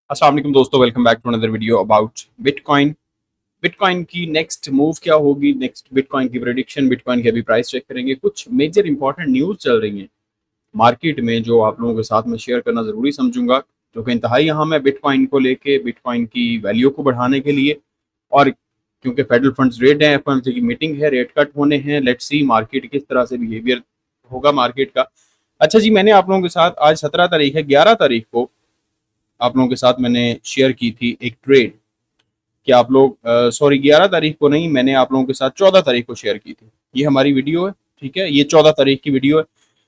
अस्सलाम वालेकुम दोस्तों, welcome back to another video about bitcoin. Bitcoin की नेक्स्ट मूव क्या होगी, नेक्स्ट बिटकॉइन की प्रेडिक्शन, बिटकॉइन की अभी प्राइस चेक करेंगे। कुछ मेजर इंपॉर्टेंट न्यूज़ चल रही हैं मार्केट में जो आप लोगों के साथ में शेयर करना ज़रूरी समझूंगा, क्योंकि इंतहाई अहम है बिटकॉइन को लेके, बिटकॉइन की वैल्यू को बढ़ाने के लिए। और क्योंकि फेडरल फंड्स रेट है, एफओएमसी की मीटिंग है, रेट कट होने हैं, लेट्स सी मार्केट किस तरह से बिहेवियर होगा मार्केट का। अच्छा जी, मैंने आप लोगों के साथ आज 17 तारीख है, 11 तारीख को आप लोगों के साथ मैंने शेयर की थी एक ट्रेड कि आप लोग, सॉरी 11 तारीख को नहीं, मैंने आप लोगों के साथ 14 तारीख को शेयर की थी। ये हमारी वीडियो है, ठीक है, ये 14 तारीख की वीडियो है।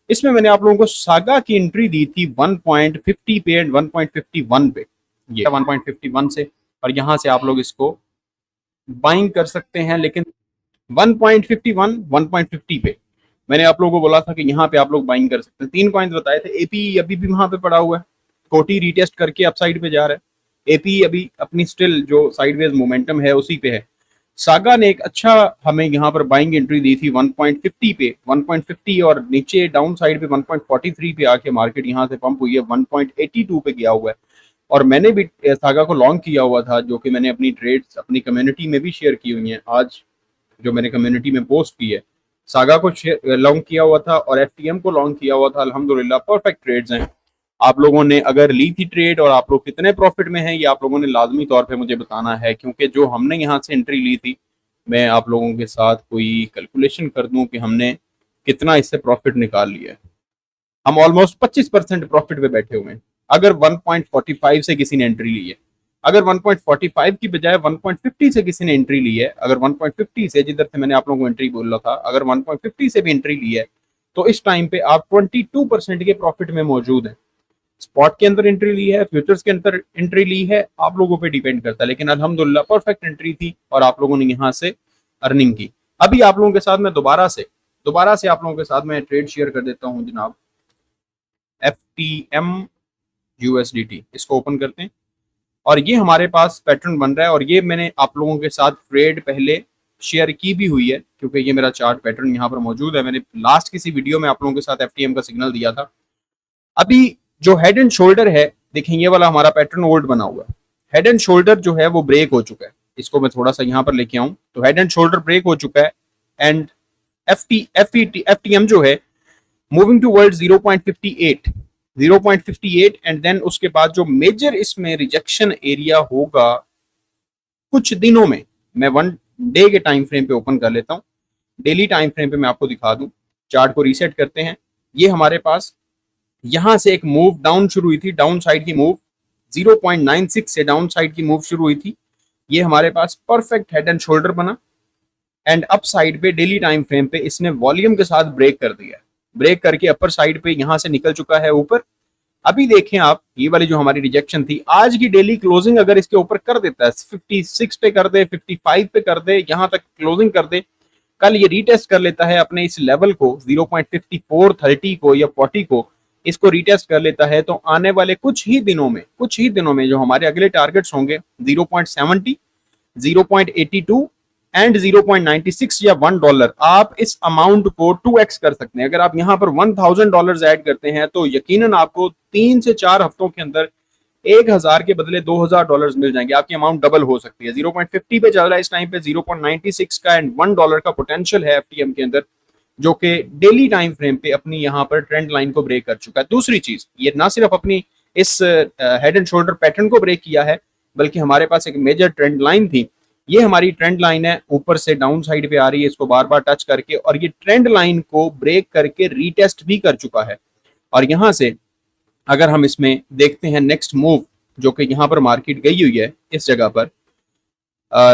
इसमें मैंने आप लोगों को सागा की एंट्री दी थी 1.50 पे एंड 1.51 पे, ये 1.51 से, और यहाँ से आप लोग इसको बाइंग कर सकते हैं। लेकिन 1.51 1.50 पे मैंने आप लोगों को बोला था कि यहाँ पे आप लोग बाइंग कर सकते हैं। 3 कॉइन्स बताए थे। एपी अभी भी वहां पे पड़ा हुआ है, कोटी रीटेस्ट करके अपसाइड पे जा रहा है। एपी अभी अपनी स्टिल जो साइडवेज मोमेंटम है उसी पे है। सागा ने एक अच्छा हमें यहाँ पर बाइंग एंट्री दी थी 1.50 पे, 1.50, और नीचे डाउन साइड पे 1.43 पे आके मार्केट यहाँ से पंप हुई है, 1.82 पे गया हुआ है। और मैंने भी सागा को लॉन्ग किया हुआ था, जो कि मैंने अपनी ट्रेड्स अपनी कम्युनिटी में भी शेयर की हुई हैं। आज जो मैंने कम्युनिटी में पोस्ट की है, सागा को लॉन्ग किया हुआ था और एफटीएम को लॉन्ग किया हुआ था। अल्हम्दुलिल्लाह परफेक्ट ट्रेड्स हैं। आप लोगों ने अगर ली थी ट्रेड और आप लोग कितने प्रॉफिट में हैं, ये आप लोगों ने लाजमी तौर पे मुझे बताना है, क्योंकि जो हमने यहाँ से एंट्री ली थी, मैं आप लोगों के साथ कोई कैलकुलेशन कर दूं कि हमने कितना इससे प्रॉफिट निकाल लिया है। हम ऑलमोस्ट 25% प्रॉफिट पे बैठे हुए हैं। अगर 1.45 से किसी ने एंट्री ली है, अगर 1.45 की बजाय 1.50 से किसी ने एंट्री ली है, अगर 1.50 से, जिधर से मैंने आप लोगों को एंट्री बोला था, अगर 1.50 से भी एंट्री ली है, तो इस टाइम पे आप 22% के प्रॉफिट में मौजूद हैं। स्पॉट के अंदर एंट्री ली है, फ्यूचर्स के अंदर एंट्री ली है, आप लोगों पे डिपेंड करता है। लेकिन अल्हम्दुलिल्लाह परफेक्ट एंट्री थी और आप लोगों ने यहाँ से अर्निंग की। अभी आप लोगों के साथ मैं दोबारा से आप लोगों के साथ मैं ट्रेड शेयर कर देता हूँ जनाब। FTM USDT, इसको ओपन करते हैं और ये हमारे पास पैटर्न बन रहा है। और ये मैंने आप लोगों के साथ ट्रेड पहले शेयर की भी हुई है, क्योंकि ये मेरा चार्ट पैटर्न यहाँ पर मौजूद है। मैंने लास्ट किसी वीडियो में आप लोगों के साथ FTM का सिग्नल दिया था। अभी जो हेड एंड शोल्डर है, देखें ये वाला हमारा पैटर्न ओल्ड बना हुआ है। हेड एंड शोल्डर जो है वो ब्रेक हो चुका है। इसको मैं थोड़ा सा यहाँ पर लेके आऊं, तो हेड एंड शोल्डर ब्रेक हो चुका है। एंड FTM जो है moving to world 0.58 and then उसके बाद जो मेजर इसमें रिजेक्शन एरिया होगा कुछ दिनों में, मैं 1 डे के टाइम फ्रेम पे ओपन कर लेता हूं। डेली टाइम फ्रेम पे मैं आपको दिखा दूं। चार्ट को रीसेट करते हैं। ये हमारे पास यहां से एक मूव डाउन शुरू हुई थी, डाउन साइड की मूव 0.96 से डाउन साइड की मूव शुरू हुई थी। ये हमारे पास परफेक्ट हेड एंड शोल्डर बना एंड अप साइड पे डेली टाइम फ्रेम पे इसने वॉल्यूम के साथ ब्रेक कर दिया। ब्रेक करके अपर साइड पे यहां से निकल चुका है ऊपर। अभी देखें आप, ये वाली जो हमारी रिजेक्शन थी, आज की डेली क्लोजिंग अगर इसके ऊपर कर देता है, 56 पे कर दे, 55 पे कर दे, यहां तक क्लोजिंग कर दे, कल ये रीटेस्ट कर लेता है अपने इस लेवल को 0.5430 को या 40 को, इसको रीटेस्ट कर लेता है, तो आने वाले कुछ ही दिनों में जो हमारे अगले टारगेट्स होंगे 0.70, 0.82 एंड 0.96 या $1, आप इस अमाउंट को 2x कर सकते हैं। अगर आप यहाँ पर $1000 ऐड करते हैं तो यकीनन आपको 3 से 4 हफ्तों के अंदर 1000 के बदले $2000 मिल जाएंगे। आपकी अमाउंट डबल हो सकती है। 0.50 पे चल रहा है इस टाइम पे, 0.96 का एंड $1 का पोटेंशियल है FTM के अंदर, जो कि डेली टाइम फ्रेम पे अपनी यहाँ पर ट्रेंड लाइन को ब्रेक कर चुका है। दूसरी चीज, ये ना सिर्फ अपनी इस हेड एंड शोल्डर पैटर्न को ब्रेक किया है, बल्कि हमारे पास एक मेजर ट्रेंड लाइन थी। ये हमारी ट्रेंड लाइन है, ऊपर से डाउन साइड पे आ रही है, इसको बार बार टच करके, और ये ट्रेंड लाइन को ब्रेक करके रीटेस्ट भी कर चुका है। और यहां से अगर हम इसमें देखते हैं नेक्स्ट मूव, जो कि यहाँ पर मार्केट गई हुई है इस जगह पर,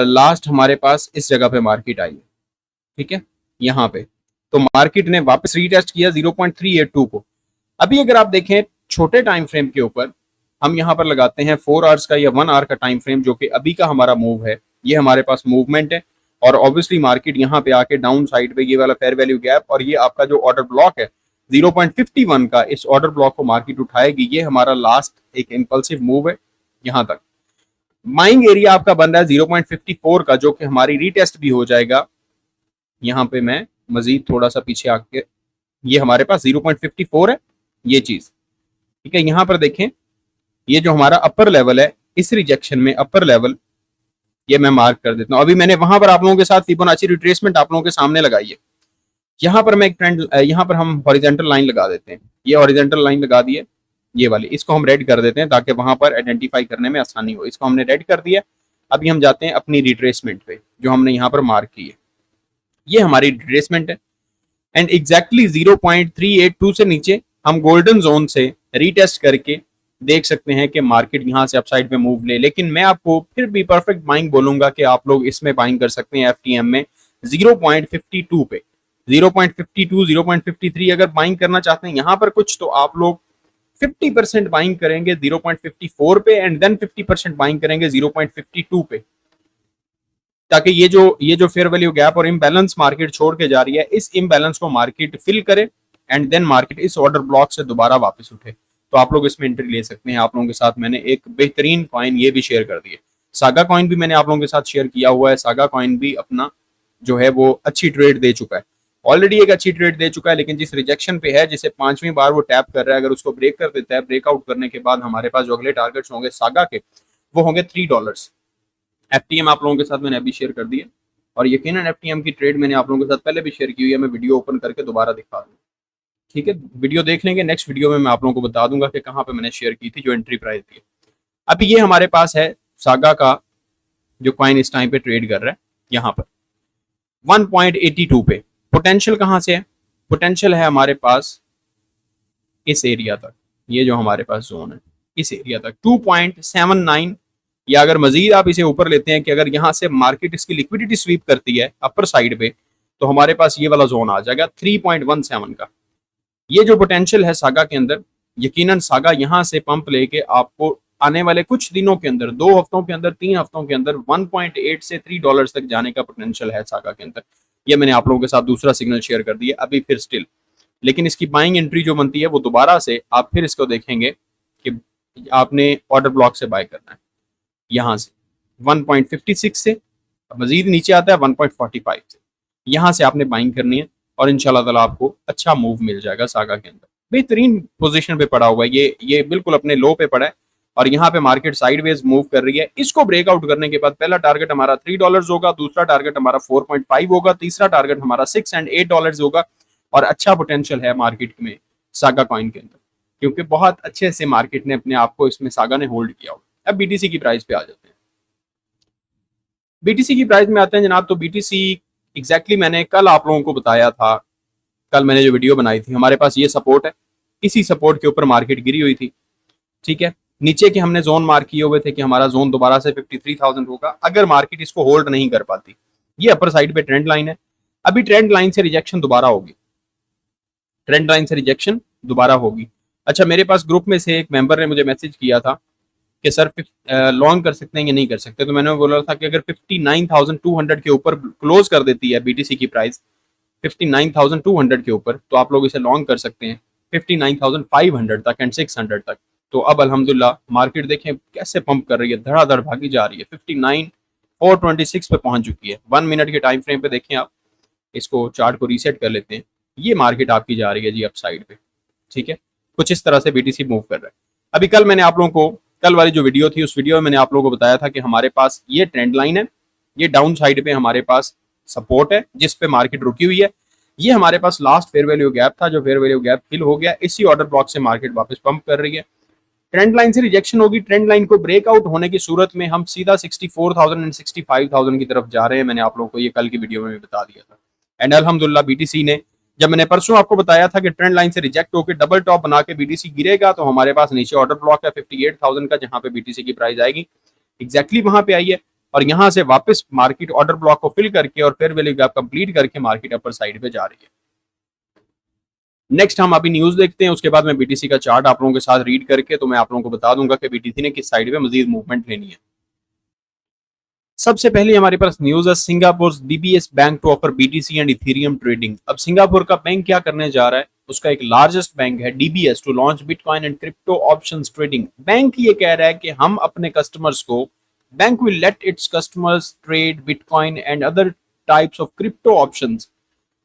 लास्ट हमारे पास इस जगह पे मार्केट आई है, ठीक है, यहाँ पे तो मार्केट ने वापस रीटेस्ट किया 0.382 को। अभी अगर आप देखें छोटे टाइम फ्रेम के ऊपर, हम यहाँ पर लगाते हैं 4 आवर्स का या 1 आवर का टाइम फ्रेम, जो कि अभी का हमारा मूव है। ये हमारे पास मूवमेंट है और ऑब्वियसली मार्केट यहाँ पे आके डाउन साइड पे ये वाला फेयर वैल्यू गैप और ये आपका जो ऑर्डर ब्लॉक है 0.51 का, इस ऑर्डर ब्लॉक को मार्केट उठाएगी। ये हमारा लास्ट एक इंपल्सिव मूव है यहाँ तक। बाइंग एरिया आपका बन रहा है 0.54 का, जो कि हमारी रीटेस्ट भी हो जाएगा। यहाँ पे मैं मजीद थोड़ा सा पीछे आके, ये हमारे पास 0.54 है ये चीज, ठीक है। यहाँ पर देखें ये जो हमारा अपर लेवल है, इस रिजेक्शन में अपर लेवल ये मैं मार्क कर देता हूँ। अभी मैंने वहां पर आप लोगों के साथ फिबोनाची रिट्रेसमेंट आप लोगों के सामने लगाई है। यहाँ पर मैं एक ट्रेंड, यहाँ पर हम हॉरिजेंटल लाइन लगा देते हैं। ये हॉरिजेंटल लाइन लगा दी है, ये वाली, इसको हम रेड कर देते हैं ताकि वहां पर आइडेंटिफाई करने में आसानी हो। इसको हमने रेड कर दिया। अभी हम जाते हैं अपनी रिट्रेसमेंट पे जो हमने यहाँ पर मार्क की है। ये हमारी रिट्रेसमेंट है एंड एग्जैक्टली 0.382 से नीचे हम गोल्डन जोन से रीटेस्ट करके देख सकते हैं कि मार्केट यहाँ से अपसाइड पे मूव ले। लेकिन मैं आपको फिर भी परफेक्ट बाइंग बोलूंगा कि आप लोग इसमें बाइंग कर सकते हैं एफटीएम में 0.52 पे, 0.52, 0.53 अगर बाइंग करना चाहते हैं यहाँ पर कुछ, तो आप लोग 50% बाइंग करेंगे 0.54 पे एंड देन 50% बाइंग करेंगे 0.52 पे, ताकि ये जो फेयर वैल्यू गैप और इम्बैलेंस मार्केट छोड़ के जा रही है, इस इम्बैलेंस को मार्केट फिल करे एंड देन मार्केट इस ऑर्डर ब्लॉक से दोबारा वापस उठे, तो आप लोग इसमें एंट्री ले सकते हैं। आप लोगों के साथ मैंने एक बेहतरीन कॉइन ये भी शेयर कर दी है, सागा कॉइन भी मैंने आप लोगों के साथ शेयर किया हुआ है। सागा कॉइन भी अपना जो है वो अच्छी ट्रेड दे चुका है, ऑलरेडी एक अच्छी ट्रेड दे चुका है, लेकिन जिस रिजेक्शन पे है, जिसे 5वीं बार वो टैप कर रहा है, अगर उसको ब्रेक कर देता है, ब्रेकआउट करने के बाद हमारे पास जो अगले टारगेट्स होंगे सागा के, वो होंगे $3। एफटीएम आप लोगों के साथ मैंने अभी शेयर कर दिया और यकीनन एफटीएम की ट्रेड मैंने आप लोगों के साथ पहले भी शेयर की हुई है, मैं वीडियो ओपन करके दोबारा दिखा दूँ। ठीक है, वीडियो देख लेंगे, नेक्स्ट वीडियो में मैं आप लोगों को बता दूंगा कि कहाँ पे मैंने शेयर की थी जो एंट्री प्राइस थी। अभी ये हमारे पास है सागा का जो कॉइन इस टाइम पे ट्रेड कर रहा है, यहाँ पर 1.82 पे। पोटेंशियल कहाँ से है? पोटेंशियल है हमारे पास इस एरिया तक, ये जो हमारे पास जोन है इस एरिया तक 2.79, या अगर मजीद आप इसे ऊपर लेते हैं कि अगर यहाँ से मार्केट इसकी लिक्विडिटी स्वीप करती है अपर साइड पे, तो हमारे पास ये वाला जोन आ जाएगा 3.17 का। ये जो पोटेंशियल है सागा के अंदर, यकीनन सागा यहाँ से पंप लेके आपको आने वाले कुछ दिनों के अंदर, 2 हफ्तों के अंदर, 3 हफ्तों के अंदर 1.8 से $3 तक जाने का पोटेंशियल है सागा के अंदर। ये मैंने आप लोगों के साथ दूसरा सिग्नल शेयर कर दिया अभी फिर स्टिल, लेकिन इसकी बाइंग एंट्री जो बनती है वो दोबारा से आप फिर इसको देखेंगे कि आपने ऑर्डर ब्लॉक से बाय करना है, यहाँ से 1.56 से मजीद नीचे आता है 1.45 से, यहाँ से आपने बाइंग करनी है और इंशाल्लाह ताला आपको अच्छा मूव मिल जाएगा। सागा के अंदर बेहतरीन पोजीशन पे पड़ा हुआ है, ये बिल्कुल अपने लो पे पड़ा है और यहाँ पे मार्केट साइडवेज मूव कर रही है। इसको ब्रेकआउट करने के बाद पहला टारगेट हमारा $3 होगा, दूसरा टारगेट हमारा 4.5 होगा, तीसरा टारगेट हमारा $6 and $8 होगा। और अच्छा पोटेंशियल है मार्केट में सागा कॉइन के अंदर, क्योंकि बहुत अच्छे से मार्केट ने अपने आप को इसमें सागा ने होल्ड किया हुआ। अब बीटीसी की प्राइस पे आ जाते हैं। बीटीसी की प्राइस में आते हैं जनाब, तो बीटीसी एग्जैक्टली मैंने कल आप लोगों को बताया था, कल मैंने जो वीडियो बनाई थी, हमारे पास ये सपोर्ट है, इसी सपोर्ट के ऊपर मार्केट गिरी हुई थी। ठीक है, नीचे के हमने जोन मार्क किए हुए थे कि हमारा जोन दोबारा से 53,000 होगा अगर मार्केट इसको होल्ड नहीं कर पाती। ये अपर साइड पे ट्रेंड लाइन है, अभी ट्रेंड लाइन से रिजेक्शन दोबारा होगी, ट्रेंड लाइन से रिजेक्शन दोबारा होगी। अच्छा, मेरे पास ग्रुप में से एक मेंबर ने मुझे मैसेज किया था कि सर लॉन्ग कर सकते हैं या नहीं कर सकते, तो मैंने बोला था कि अगर 59,200 के ऊपर क्लोज कर देती है बीटीसी की प्राइस 59,200 के ऊपर, तो आप लोग इसे लॉन्ग कर सकते हैं 59,500 तक एंड 600 तक। तो अब अल्हम्दुलिल्लाह मार्केट देखें कैसे पंप कर रही है, धड़ाधड़ भागी जा रही है, 59,426 पे पहुंच चुकी है। 1 मिनट के टाइम फ्रेम पे देखें आप, इसको चार्ट को रीसेट कर लेते हैं, ये मार्केट आपकी जा रही है जी अप साइड पे। ठीक है, कुछ इस तरह से बीटीसी मूव कर रहा है। अभी कल मैंने आप लोगों को, कल वाली जो वीडियो थी उस वीडियो में मैंने आप लोगों को बताया था कि हमारे पास ये ट्रेंड लाइन है, ये डाउन साइड पे हमारे पास सपोर्ट है जिस पे मार्केट रुकी हुई है, ये हमारे पास लास्ट फेयर वैल्यू गैप था, जो फेयर वैल्यू गैप फिल हो गया, इसी ऑर्डर ब्लॉक से मार्केट वापस पंप कर रही है। ट्रेंड लाइन से रिजेक्शन होगी, ट्रेंड लाइन को ब्रेकआउट होने की सूरत में हम सीधा 64,000 एंड 65,000 की तरफ जा रहे हैं। मैंने आप लोगों को ये कल की वीडियो में भी बता दिया था एंड अल्हम्दुलिल्लाह बीटीसी ने, जब मैंने परसों आपको बताया था कि ट्रेंड लाइन से रिजेक्ट होकर डबल टॉप बना के बीटीसी गिरेगा, तो हमारे पास नीचे ऑर्डर ब्लॉक है 58,000 का, जहां पे बीटीसी की प्राइस आएगी, एग्जैक्टली वहां पे आई है और यहां से वापस मार्केट ऑर्डर ब्लॉक को फिल करके और फेयर वैल्यू गैप कंप्लीट करके मार्केट अपर साइड पे जा रही है। नेक्स्ट हम अभी न्यूज देखते हैं, उसके बाद मैं बीटीसी का चार्ट आप लोगों के साथ रीड करके तो मैं आप लोगों को बता दूंगा कि बीटीसी ने किस साइड पे मजीद मूवमेंट लेनी है। सबसे पहले हमारे पास न्यूज है Singapore DBS bank to offer BTC and Ethereum trading. अब सिंगापुर का बैंक क्या करने जा रहा है, उसका एक लार्जेस्ट बैंक है DBS to launch bitcoin and crypto options trading. Bank ये कह रहा है कि हम अपने कस्टमर्स को, bank will let its customers trade bitcoin and other types of crypto options.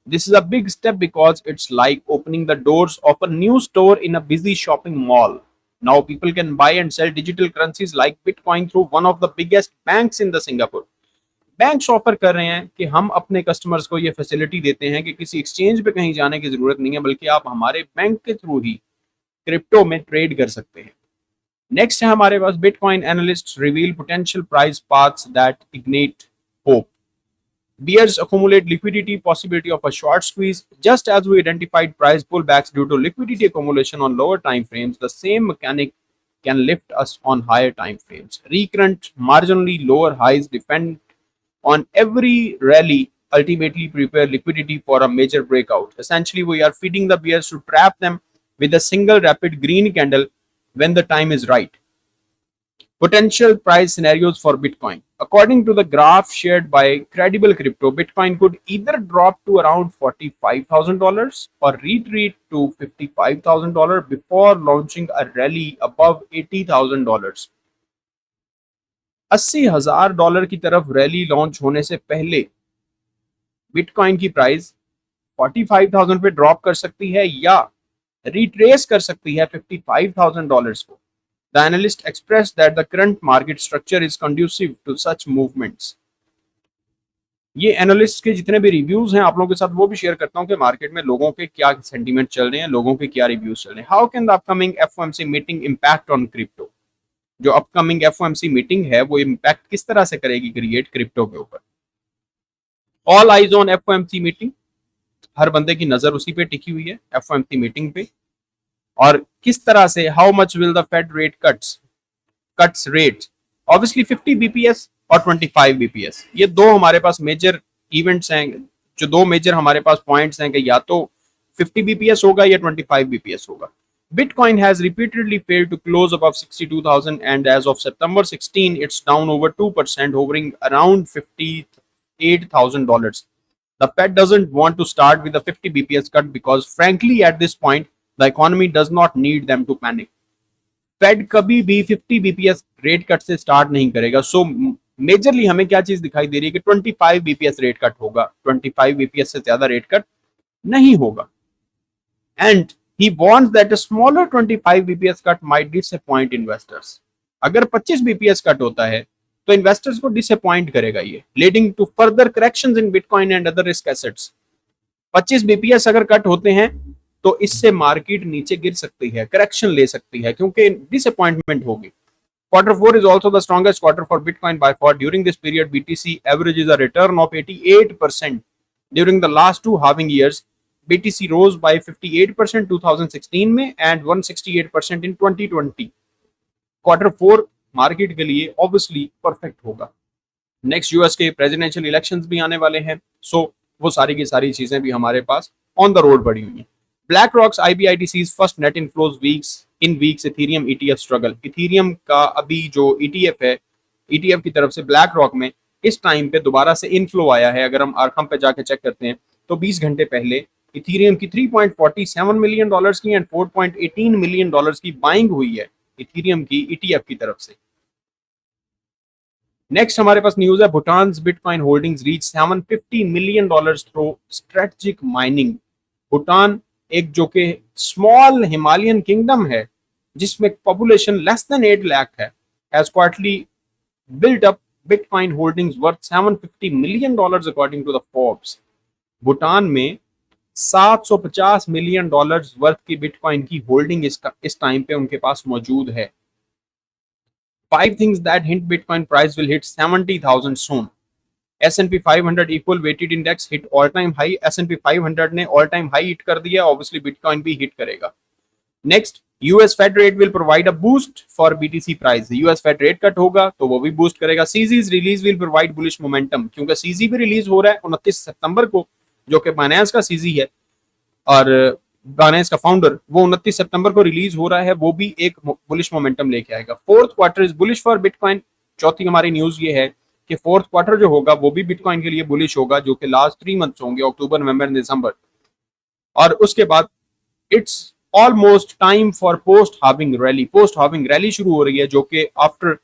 This is a big step because it's like opening the doors of a new store in a busy shopping mall. Now people can buy and sell digital currencies like Bitcoin through one of the biggest banks in the Singapore. Banks offer कर रहे हैं कि हम अपने customers को ये facility देते हैं कि किसी एक्सचेंज पे कहीं जाने की जरूरत नहीं है, बल्कि आप हमारे बैंक के थ्रू ही क्रिप्टो में ट्रेड कर सकते हैं। नेक्स्ट है हमारे पास Bitcoin analyst reveal potential price paths that ignite hope. Bears accumulate liquidity, possibility of a short squeeze. Just as we identified price pullbacks due to liquidity accumulation on lower time frames, the same mechanic can lift us on higher time frames. Recurrent, marginally lower highs depend on every rally, ultimately prepare liquidity for a major breakout. Essentially, we are feeding the bears to trap them with a single rapid green candle when the time is right. Potential price scenarios for Bitcoin. According to the graph shared by Credible Crypto, Bitcoin could either drop to around $45,000 or retreat to $55,000 before launching a rally above $80,000. $80,000 की तरफ rally launch होने से पहले bitcoin की price 45,000 पे drop कर सकती है या रिट्रेस कर सकती है $55,000 को। The analyst expressed that the current market structure is conducive to such movements. ये एनालिस्ट के जितने भी रिव्यूज हैं आप लोगों के साथ वो भी शेयर करता हूं कि मार्केट में लोगों के क्या सेंटीमेंट चल रहे हैं, लोगों के क्या रिव्यूज चल रहे हैं। How can the upcoming FOMC meeting impact on crypto. जो अपकमिंग एफओएमसी मीटिंग है वो इंपैक्ट किस तरह से करेगी क्रिएट क्रिप्टो के ऊपर। All eyes on FOMC meeting, हर बंदे की नजर उसी पे टिकी हुई है एफओएमसी मीटिंग पे। और किस तरह से how much will the Fed rate cuts rate, obviously 50 BPS और 25 बीपीएस, ये दो हमारे पास मेजर इवेंट्स हैं, जो दो मेजर हमारे पास पॉइंट्स हैं कि या तो 50 बीपीएस होगा या 25 बीपीएस होगा। Bitcoin has repeatedly failed to close above 62,000 and as of September 16 it's down over 2%, hovering around $58,000. The Fed doesn't want to start with a 50 bps cut because frankly at this point the economy does not need them to panic. Fed कभी भी 50 bps rate cut से start नहीं करेगा। सो majorly हमें क्या चीज दिखाई दे रही है कि 25 bps रेट कट होगा, 25 bps से ज्यादा रेट कट नहीं होगा। And he warns that a smaller 25 bps cut might disappoint investors. अगर 25 bps कट होता है तो इन्वेस्टर्स को डिसअपॉइंट करेगा ये, leading to further corrections in Bitcoin and other risk assets. 25 bps अगर कट होते हैं तो इससे मार्केट नीचे गिर सकती है, करेक्शन ले सकती है क्योंकि डिसअपॉइंटमेंट होगी। Q4 is also the strongest quarter for Bitcoin by far. During this period, BTC averages a return of 88% during the last two halving years. BTC rose by 58% 2016 में and 168% in 2020. Q4 मार्केट के लिए obviously perfect होगा। Next US के presidential elections भी आने वाले हैं, सो वो सारी की सारी चीजें भी हमारे पास ऑन द रोड पड़ी हुई हैं। BlackRock's IBITC's first net inflows weeks Ethereum ETF struggle. Ethereum का अभी जो ETF है, ETF की तरफ से BlackRock में इस टाइम पे दोबारा से इनफ्लो आया है। अगर हम आर्कम पे जाके चेक करते हैं तो 20 घंटे पहले इथीरियम की $3.47 मिलियन की एंड $4.18 मिलियन की बाइंग हुई है इथीरियम की ETF की तरफ से। नेक्स्ट हमारे पास न्यूज है, Bhutan bitcoin holdings reach $750 million through strategic mining. Bhutan एक जो कि स्मॉल हिमालयन किंगडम है जिसमें पॉपुलेशन लेस देन 8 लाख है, has quarterly built up bitcoin holdings worth $750 million according to the Forbes. Bhutan में $750 मिलियन वर्थ की बिटकॉइन की होल्डिंग इस टाइम पे उनके पास मौजूद है। 5 things that hint Bitcoin price will hit 70,000 soon. S&P 500 equal weighted index hit all time high. S&P 500 ने all time high hit कर दिया, obviously Bitcoin भी hit करेगा। Next, US Fed rate will provide a boost for BTC price. US Fed rate cut होगा तो वो भी boost करेगा। CZ's release will provide bullish momentum, क्योंकि CZ भी रिलीज हो रहा है 29 सितंबर को, जो कि बाइनेंस का CZ है और बाइनेंस का फाउंडर, वो 29 सितंबर को रिलीज हो रहा है, वो भी एक बुलिश मोमेंटम लेके आएगा। Fourth quarter is bullish for bitcoin. चौथी हमारी न्यूज ये है कि फोर्थ क्वार्टर जो होगा वो भी बिटकॉइन के लिए बुलिश होगा, जो कि लास्ट 3 मंथ्स होंगे, अक्टूबर, नवंबर, दिसंबर। और उसके बाद it's almost time for post halving rally. Post halving rally शुरू हो रही है, जो कि after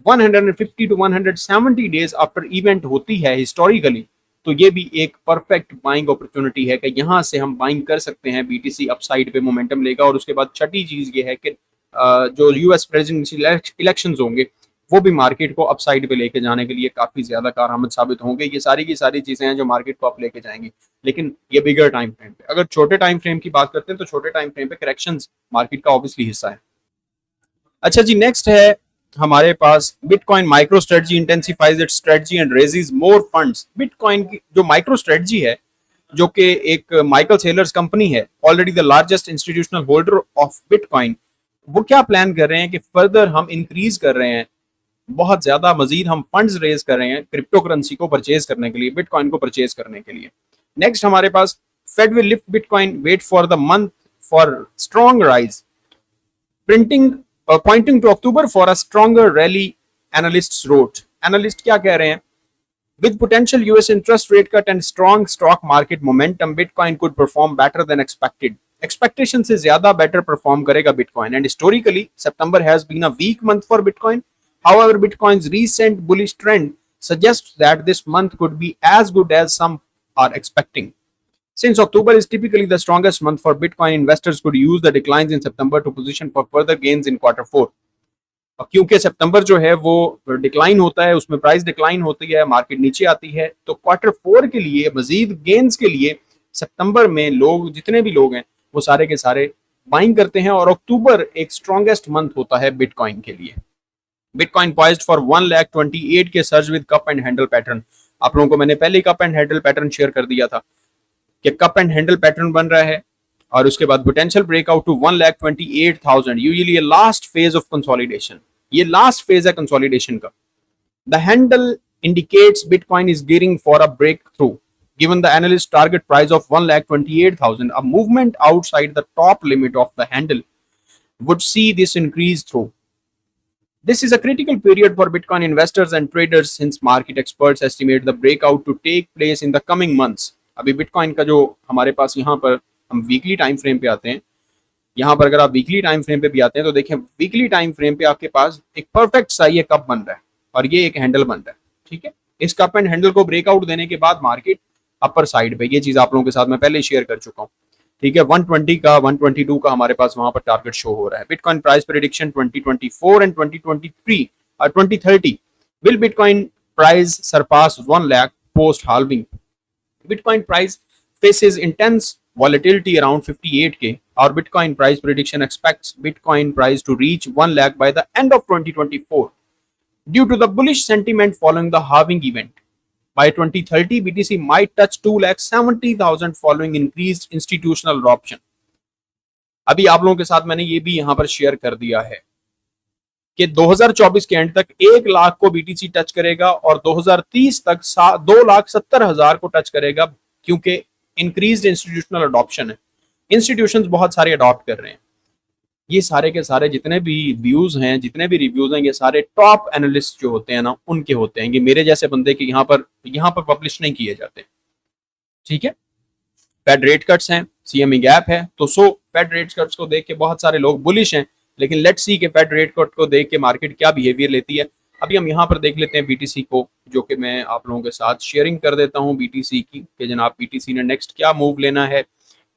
150 to 170 days after event होती है हिस्टोरिकली। तो ये भी एक परफेक्ट बाइंग अपॉर्चुनिटी है कि यहाँ से हम बाइंग कर सकते हैं। बीटीसी अपसाइड पे मोमेंटम लेगा। और उसके बाद छठी चीज ये है कि जो यूएस प्रेसिडेंशियल इलेक्शंस होंगे वो भी मार्केट को अपसाइड पे लेके जाने के लिए काफी ज्यादा कारआमद साबित होंगे। ये सारी की सारी चीजें हैं जो मार्केट को अप लेके जाएंगी, लेकिन ये बिगर टाइम फ्रेम पे। अगर छोटे टाइम फ्रेम की बात करते हैं तो छोटे टाइम फ्रेम पे करेक्शंस मार्केट का ऑब्वियसली हिस्सा है। अच्छा जी, नेक्स्ट है हमारे पास Bitcoin MicroStrategy intensifies its strategy and raises more funds. Bitcoin की जो माइक्रो स्ट्रेटजी है, जो कि एक माइकल सेलर्स कंपनी है, already the largest institutional holder of Bitcoin, वो क्या प्लान कर रहे हैं कि फर्दर हम इंक्रीज कर रहे हैं, बहुत ज्यादा मजीद हम फंड्स रेज कर रहे हैं क्रिप्टो करेंसी को परचेज करने के लिए, बिटकॉइन को परचेज करने के लिए। नेक्स्ट हमारे पास Fed will lift Bitcoin wait for the month for strong rise printing pointing to October for a stronger rally, analysts wrote. Analyst क्या कह रहे हैं? With potential US interest rate cut and strong stock market momentum, Bitcoin could perform better than expected. Expectation से ज्यादा better perform करेगा Bitcoin. And historically, September has been a weak month for Bitcoin. However, Bitcoin's recent bullish trend suggests that this month could be as good as some are expecting. Since October is typically the strongest month for Bitcoin, investors could use the declines in September to position for further gains in quarter 4. क्योंकि सितंबर जो है वो decline होता है, उसमें price decline होती है, market नीचे आती है, तो क्वार्टर 4 के लिए मजीद गेन्स के लिए सितंबर में लोग, जितने भी लोग हैं, वो सारे के सारे बाइंग करते हैं। और अक्टूबर एक स्ट्रॉन्गेस्ट मंथ होता है बिटकॉइन के लिए। बिटकॉइन पॉइज्ड फॉर 1,28,000 के surge with cup and handle pattern. आप लोगों को मैंने पहले cup and handle pattern share कर दिया था कि कप एंड हैंडल पैटर्न बन रहा है, और उसके बाद potential breakout to 1,28,000, usually last phase of consolidation. ये लास्ट फेज है कंसोलिडेशन का। The handle indicates bitcoin is gearing for a breakthrough given the analyst target price of 1,28,000। A movement outside the top limit of the handle would see this increase through. This is a critical period for Bitcoin investors and traders since market experts estimate the breakout to take place in the coming months. अभी bitcoin का जो हमारे पास यहाँ पर हम weekly time frame पे आते हैं, यहाँ पर अगर आप वीकली टाइम फ्रेम पे भी आते हैं तो देखें वीकली टाइम फ्रेम पे आपके पास एक परफेक्ट सा ये कप बन रहा है और ये एक हैंडल बन रहा है। ठीक है, इस कप एंड हैंडल को ब्रेकआउट देने के बाद मार्केट अपर साइड पे, ये चीज आप लोगों के साथ मैं पहले शेयर कर चुका हूँ। ठीक है, 120 का 122 का हमारे पास वहां पर टारगेट शो हो रहा है। बिटकॉइन प्राइस प्रेडिक्शन 2024 एंड 2023 और 2030, will bitcoin price surpass 1 lakh post halving. Bitcoin price faces intense volatility around 58k. Our Bitcoin price prediction expects Bitcoin price to reach 1 lakh by the end of 2024 due to the bullish sentiment following the halving event. By 2030, BTC might touch 2,70,000 following increased institutional adoption. अभी आप लोगों के साथ मैंने ये भी यहां पर शेयर कर दिया है कि 2024 के एंड तक 1 लाख को बीटीसी टच करेगा और 2030 तक 2,70,000 को टच करेगा, क्योंकि इंक्रीज्ड इंस्टीट्यूशनल अडॉप्शन है। इंस्टीट्यूशंस बहुत सारे अडॉप्ट कर रहे हैं। ये सारे के सारे जितने भी व्यूज हैं, जितने भी रिव्यूज हैं, ये सारे टॉप एनालिस्ट जो होते हैं ना, उनके होते हैं। ये मेरे जैसे बंदे के यहाँ पर पब्लिश नहीं किए जाते। ठीक है, फेड रेट कट्स हैं, सीएमई गैप है, तो फेड रेट कट्स को देख के बहुत सारे लोग बुलिश हैं, लेकिन लेट्स सी के फेड रेट कट को देख के मार्केट क्या बिहेवियर लेती है। अभी हम यहाँ पर देख लेते हैं बीटीसी को, जो कि मैं आप लोगों के साथ शेयरिंग कर देता हूँ बीटीसी की, कि जनाब बीटीसी ने नेक्स्ट क्या मूव लेना है,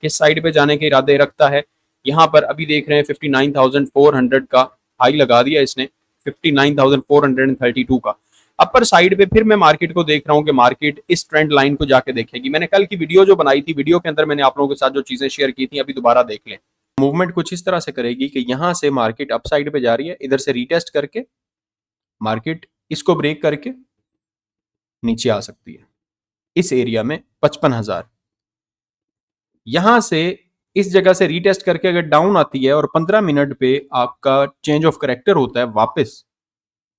किस साइड पे जाने के इरादे रखता है। यहाँ पर अभी देख रहे हैं 59,400 का हाई लगा दिया इसने, 59,432 का। अपर साइड पे फिर मैं मार्केट को देख रहा हूँ कि मार्केट इस ट्रेंड लाइन को जाके देखेगी। मैंने कल की वीडियो जो बनाई थी, वीडियो के अंदर मैंने आप लोगों के साथ जो चीजें शेयर की थी, अभी दोबारा देख लें। मूवमेंट कुछ इस तरह से करेगी कि यहाँ से मार्केट अप साइड पे जा रही है, इधर से रीटेस्ट करके मार्केट इसको ब्रेक करके नीचे आ सकती है इस एरिया में 55,000। यहां से इस जगह से रीटेस्ट करके अगर डाउन आती है और 15 मिनट पे आपका चेंज ऑफ करेक्टर होता है वापस,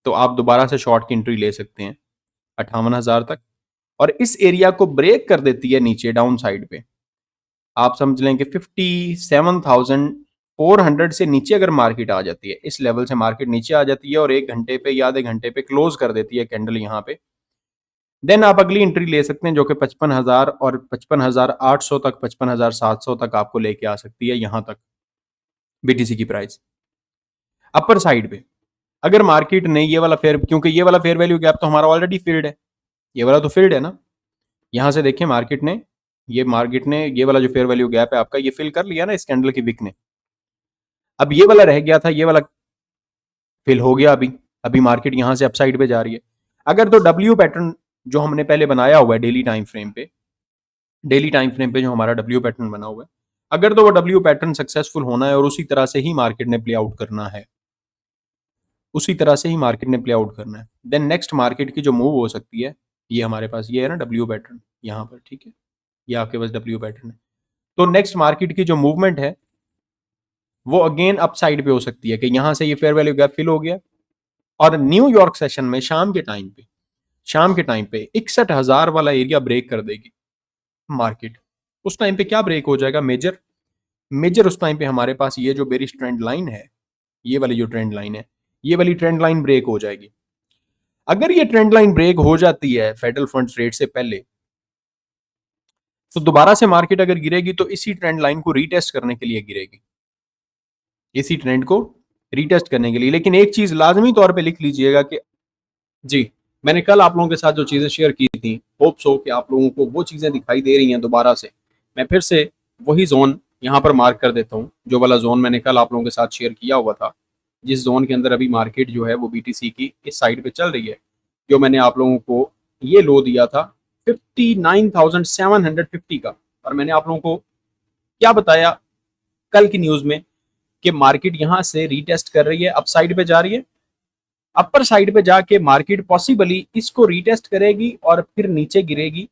तो आप दोबारा से शॉर्ट की एंट्री ले सकते हैं 58,000 तक। और इस एरिया को ब्रेक कर देती है नीचे डाउन साइड पे, आप समझ लें कि 57,400 से नीचे अगर मार्केट आ जाती है, इस लेवल से मार्केट नीचे आ जाती है और 1 घंटे पे या आधे घंटे पे क्लोज कर देती है कैंडल यहाँ पे, देन आप अगली एंट्री ले सकते हैं जो कि 55,000 और 55,800 तक, 55,700 तक आपको लेके आ सकती है यहाँ तक बीटीसी की प्राइस। अपर साइड पे अगर मार्केट ने ये वाला फेयर, क्योंकि ये वाला फेयर वैल्यू गैप तो हमारा ऑलरेडी फिल्ड है, ये वाला तो फिल्ड है ना, यहां से देखिए मार्केट ने ये वाला जो फेयर वैल्यू गैप है आपका, ये फिल कर लिया ना इस कैंडल की विक ने। अब ये वाला रह गया था, ये वाला फिल हो गया। अभी अभी मार्केट यहां से अपसाइड पे जा रही है। अगर तो डब्ल्यू पैटर्न जो हमने पहले बनाया हुआ है डेली टाइम फ्रेम पे, डेली टाइम फ्रेम पे जो हमारा डब्ल्यू पैटर्न बना हुआ है, अगर तो वो डब्ल्यू पैटर्न सक्सेसफुल होना है और उसी तरह से ही मार्केट ने प्ले आउट करना है, उसी तरह से ही मार्केट ने प्ले आउट करना है, देन नेक्स्ट मार्केट की जो मूव हो सकती है, ये हमारे पास ये है ना डब्ल्यू पैटर्न यहाँ पर, ठीक है, ये आपके पास डब्ल्यू पैटर्न है। तो नेक्स्ट मार्केट की जो मूवमेंट है वो अगेन अप साइड पे हो सकती है कि यहां से ये फेयर वैल्यू गैप फिल हो गया और न्यूयॉर्क सेशन में शाम के टाइम पे 61,000 वाला एरिया ब्रेक कर देगी मार्केट। उस टाइम पे क्या ब्रेक हो जाएगा? मेजर मेजर उस टाइम पे हमारे पास ये जो बेरिश ट्रेंड लाइन है, ये वाली जो ट्रेंड लाइन है, ये वाली ट्रेंड लाइन ब्रेक हो जाएगी। अगर ये ट्रेंड लाइन ब्रेक हो जाती है फेडरल फंड्स रेट से पहले, तो दोबारा से मार्केट अगर गिरेगी तो इसी ट्रेंड लाइन को रीटेस्ट करने के लिए गिरेगी, इसी ट्रेंड को रीटेस्ट करने के लिए। लेकिन एक चीज लाजमी तौर पे लिख लीजिएगा कि जी, मैंने कल आप लोगों के साथ जो चीजें शेयर की थी, होप सो कि आप लोगों को वो चीजें दिखाई दे रही हैं दोबारा से। मैं फिर से वही जोन यहाँ पर मार्क कर देता हूँ, जो वाला जोन मैंने कल आप लोगों के साथ शेयर किया हुआ था, जिस जोन के अंदर अभी मार्केट जो है वो बीटीसी की इस साइड पे चल रही है। जो मैंने आप लोगों को ये लो दिया था 59,750 का, और मैंने आप लोगों को क्या बताया कल की न्यूज में कि मार्केट यहां से रीटेस्ट कर रही है, अपसाइड पे जा रही है, अपर साइड पे जाके मार्केट पॉसिबली इसको रीटेस्ट करेगी और फिर नीचे गिरेगी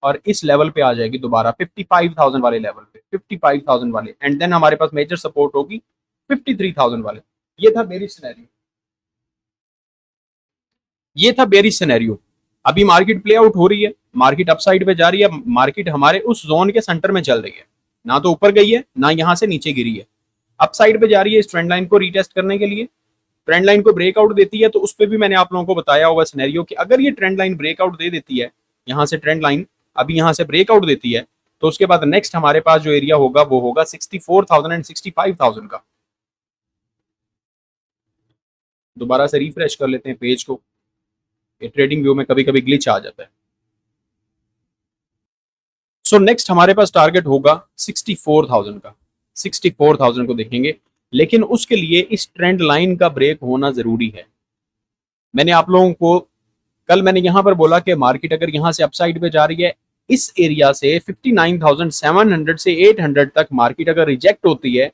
और इस लेवल पे आ जाएगी दोबारा 55,000 वाले लेवल पे, 55,000 वाले, एंड देन हमारे पास मेजर सपोर्ट होगी 53,000 वाले। ये था बेरिश सिनेरियो, ये था बेरिश सिनेरियो। अभी मार्केट प्ले आउट हो रही है, मार्केट अपसाइड पे जा रही है, मार्केट हमारे उस जोन के सेंटर में चल रही है, ना तो ऊपर गई है ना यहां से नीचे गिरी है, अपसाइड पे जा रही है इस ट्रेंड लाइन को रीटेस्ट करने के लिए। ट्रेंड लाइन को ब्रेकआउट देती है तो उस पर भी मैंने आप लोगों को बताया होगा सिनेरियो कि अगर ये ट्रेंड लाइन ब्रेकआउट दे देती है, यहां से ट्रेंड लाइन अभी यहां से ब्रेकआउट देती है, तो उसके बाद नेक्स्ट हमारे पास जो एरिया होगा वो होगा 64,000 एंड 65,000 का। दोबारा से रिफ्रेश कर लेते हैं पेज को, ये ट्रेडिंग व्यू में कभी कभी ग्लिच आ जाता है। सो नेक्स्ट हमारे पास टारगेट होगा 64,000 का, 64,000 को देखेंगे, लेकिन उसके लिए इस ट्रेंड लाइन का ब्रेक होना जरूरी है। मैंने आप लोगों को कल मैंने यहां पर बोला कि मार्केट अगर यहां से अपसाइड पे जा रही है, इस एरिया से 59,700 से 800 तक मार्केट अगर रिजेक्ट होती है,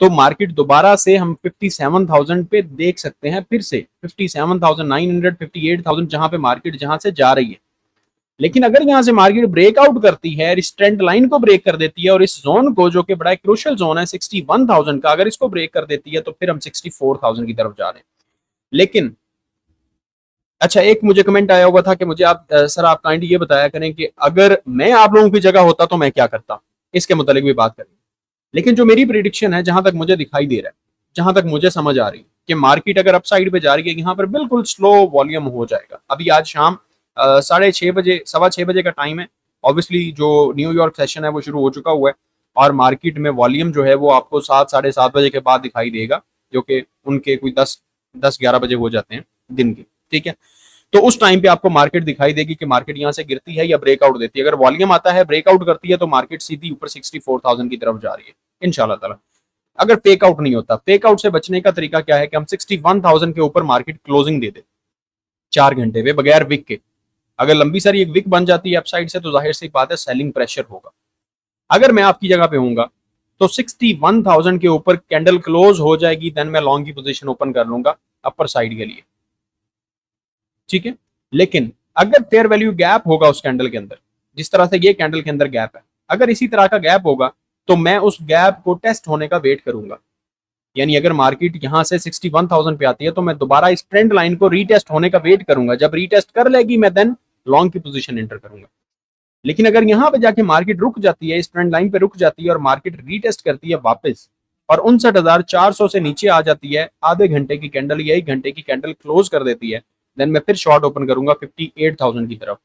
तो मार्केट दोबारा से हम 57,000 पे देख सकते हैं, फिर से 57,900, 58,000 जहां पे मार्केट जहां से जा रही है। लेकिन अगर यहां से मार्केट ब्रेकआउट करती है, इस ट्रेंड लाइन को ब्रेक कर देती है और इस जोन को, जो कि बड़ा क्रूशियल जोन है 61,000 का, अगर इसको ब्रेक कर देती है, तो फिर हम 64,000 की तरफ जा रहे हैं। लेकिन अच्छा, एक मुझे कमेंट आया हुआ था कि मुझे आप सर आप काइंडली ये बताया करें कि अगर मैं आप लोगों की जगह होता तो मैं क्या करता, इसके मुतालिक भी बात करें। लेकिन जो मेरी प्रिडिक्शन है, जहां तक मुझे दिखाई दे रहा है, जहां तक मुझे समझ आ रही है कि मार्केट अगर अपसाइड पे जा रही है, यहाँ पर बिल्कुल स्लो वॉल्यूम हो जाएगा। अभी आज शाम 6:30 6:15 का टाइम है। ऑब्वियसली जो न्यूयॉर्क सेशन है वो शुरू हो चुका हुआ है और मार्केट में वॉल्यूम जो है वो आपको 7 साढ़े 7 बजे के बाद दिखाई देगा, जो कि उनके कोई 10 11 बजे हो जाते हैं दिन के, ठीक है। तो उस टाइम पे आपको मार्केट दिखाई देगी कि मार्केट यहां से गिरती है या ब्रेकआउट देती है। अगर वॉल्यूम आता है, ब्रेकआउट करती है, तो मार्केट सीधी ऊपर 64,000 की तरफ जा रही है इंशाल्लाह ताला। अगर फेक आउट नहीं होता, फेक आउट से बचने का तरीका क्या है कि हम 61,000 के ऊपर मार्केट क्लोजिंग दे दे 4 घंटे पे बगैर विक के। अगर लंबी सारी एक विक बन जाती है अपसाइड से, तो जाहिर सी बात है सेलिंग प्रेशर होगा। अगर मैं आपकी जगह पे होऊंगा तो 61,000 के ऊपर कैंडल क्लोज हो जाएगी, देन मैं लॉन्ग की पोजीशन ओपन कर लूंगा अपर साइड के लिए, ठीक है। लेकिन अगर फेयर वैल्यू गैप होगा उस कैंडल के अंदर, जिस तरह से ये कैंडल के अंदर गैप है, अगर इसी तरह का गैप होगा, तो मैं उस गैप को टेस्ट होने का वेट करूंगा। यानी अगर मार्केट यहां से 61,000 पे आती है, तो मैं दोबारा इस ट्रेंड लाइन को रीटेस्ट होने का वेट करूंगा। जब रीटेस्ट कर लेगी, मैं देन लॉन्ग की पोजीशन एंटर करूंगा। लेकिन अगर यहां पे जाके मार्केट रुक जाती है, इस ट्रेंड लाइन पे रुक जाती है और मार्केट रीटेस्ट करती है वापस और 59,400 से नीचे आ जाती है, आधे घंटे की कैंडल या 1 घंटे की कैंडल क्लोज कर देती है, देन मैं फिर शॉर्ट ओपन करूंगा 58,000 की तरफ।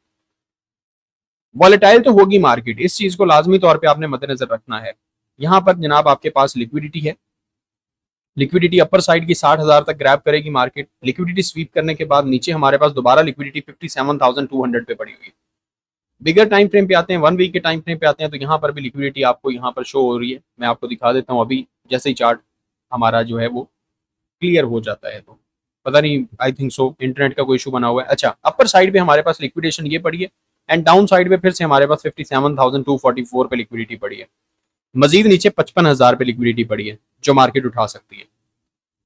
वॉलेटाइल तो होगी मार्केट, इस चीज को लाजमी तौर पे आपने मद्देनजर रखना है। यहां पर जनाब आपके पास लिक्विडिटी है, लिक्विडिटी अपर साइड की 60,000 तक ग्रैब करेगी मार्केट। लिक्विडिटी स्वीप करने के बाद नीचे हमारे पास दोबारा लिक्विडिटी 57,200 पे पड़ी हुई है। बिगर टाइम फ्रेम पे आते हैं, 1 वीक के टाइम फ्रेम पे आते हैं, तो यहाँ पर भी लिक्विडिटी आपको यहाँ पर शो हो रही है। मैं आपको दिखा देता हूँ अभी जैसे ही चार्ट हमारा जो है वो क्लियर हो जाता है। तो पता नहीं, आई थिंक सो इंटरनेट का कोई इशू बना हुआ है। अच्छा, अपर साइड पे हमारे पास लिक्विडेशन ये पड़ी है एंड डाउन साइड पे फिर से हमारे पास 57,244 पे लिक्विडिटी पड़ी है। मजीद नीचे 55,000 पे लिक्विडिटी पड़ी है जो मार्केट उठा सकती है।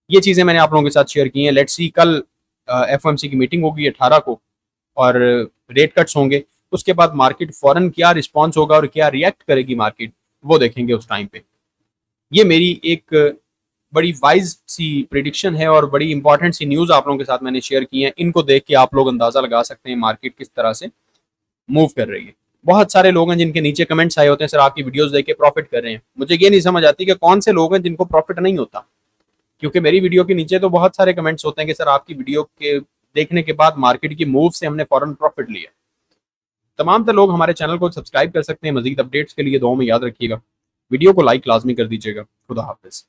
ये चीजें मैंने आप लोगों के साथ शेयर की हैं। लेट्स सी, कल एफओएमसी की मीटिंग होगी 18 को और रेट कट्स होंगे। उसके बाद मार्केट फॉरन क्या रिस्पॉन्स होगा और क्या रिएक्ट करेगी मार्केट, वो देखेंगे उस टाइम पे। ये मेरी एक बड़ी वाइज सी प्रिडिक्शन है और बड़ी इंपॉर्टेंट सी न्यूज आप लोगों के साथ मैंने शेयर की है। इनको देख के आप लोग अंदाजा लगा सकते हैं मार्केट किस तरह से मूव कर रही है। बहुत सारे लोग हैं जिनके नीचे कमेंट्स आए होते हैं, सर आपकी वीडियोस देख के प्रॉफिट कर रहे हैं। मुझे ये नहीं समझ आती कि कौन से लोग हैं जिनको प्रॉफिट नहीं होता, क्योंकि मेरी वीडियो के नीचे तो बहुत सारे कमेंट्स होते हैं कि सर आपकी वीडियो के देखने के बाद मार्केट की मूव से हमने फौरन प्रॉफिट लिया। तमाम तर लोग हमारे चैनल को सब्सक्राइब कर सकते हैं। मजीद अपडेट्स के लिए दुआ में याद रखिएगा। वीडियो को लाइक लाजमी कर दीजिएगा। खुदा हाफिज।